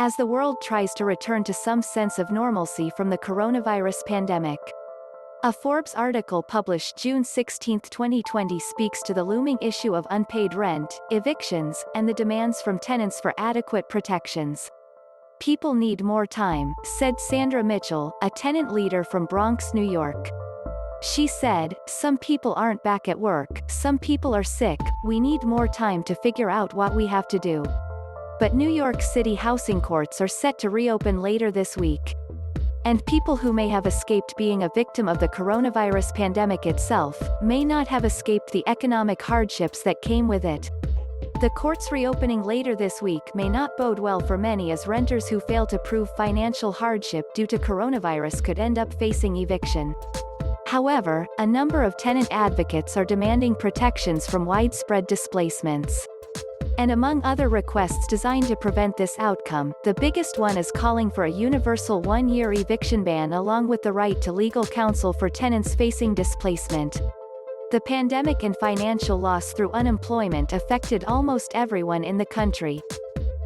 as the world tries to return to some sense of normalcy from the coronavirus pandemic. A Forbes article published June 16, 2020 speaks to the looming issue of unpaid rent, evictions, and the demands from tenants for adequate protections. "People need more time," said Sandra Mitchell, a tenant leader from Bronx, New York. She said, "Some people aren't back at work, some people are sick, we need more time to figure out what we have to do." But New York City housing courts are set to reopen later this week. And people who may have escaped being a victim of the coronavirus pandemic itself, may not have escaped the economic hardships that came with it. The courts reopening later this week may not bode well for many, as renters who fail to prove financial hardship due to coronavirus could end up facing eviction. However, a number of tenant advocates are demanding protections from widespread displacements. And among other requests designed to prevent this outcome, the biggest one is calling for a universal one-year eviction ban along with the right to legal counsel for tenants facing displacement. The pandemic and financial loss through unemployment affected almost everyone in the country.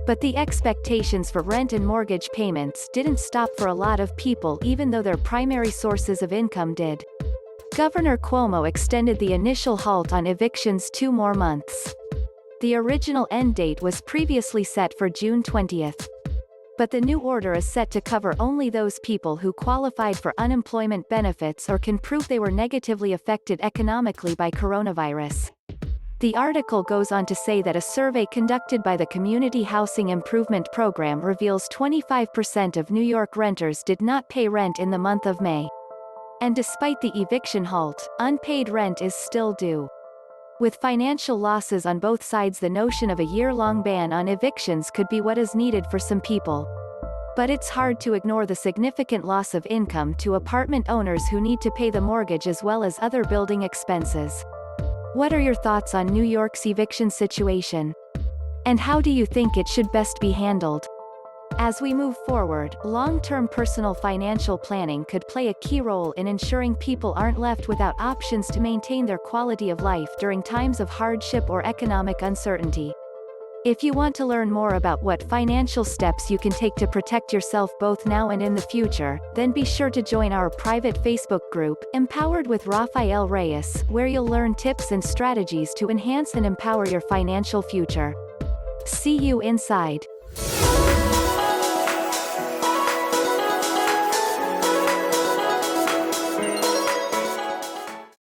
But the expectations for rent and mortgage payments didn't stop for a lot of people, even though their primary sources of income did. Governor Cuomo extended the initial halt on evictions 2 more months. The original end date was previously set for June 20th. But the new order is set to cover only those people who qualified for unemployment benefits or can prove they were negatively affected economically by coronavirus. The article goes on to say that a survey conducted by the Community Housing Improvement Program reveals 25% of New York renters did not pay rent in the month of May. And despite the eviction halt, unpaid rent is still due. With financial losses on both sides, the notion of a year-long ban on evictions could be what is needed for some people. But it's hard to ignore the significant loss of income to apartment owners who need to pay the mortgage as well as other building expenses. What are your thoughts on New York's eviction situation? And how do you think it should best be handled? As we move forward, long-term personal financial planning could play a key role in ensuring people aren't left without options to maintain their quality of life during times of hardship or economic uncertainty. If you want to learn more about what financial steps you can take to protect yourself both now and in the future, then be sure to join our private Facebook group, Empowered with Rafael Reyes, where you'll learn tips and strategies to enhance and empower your financial future. See you inside.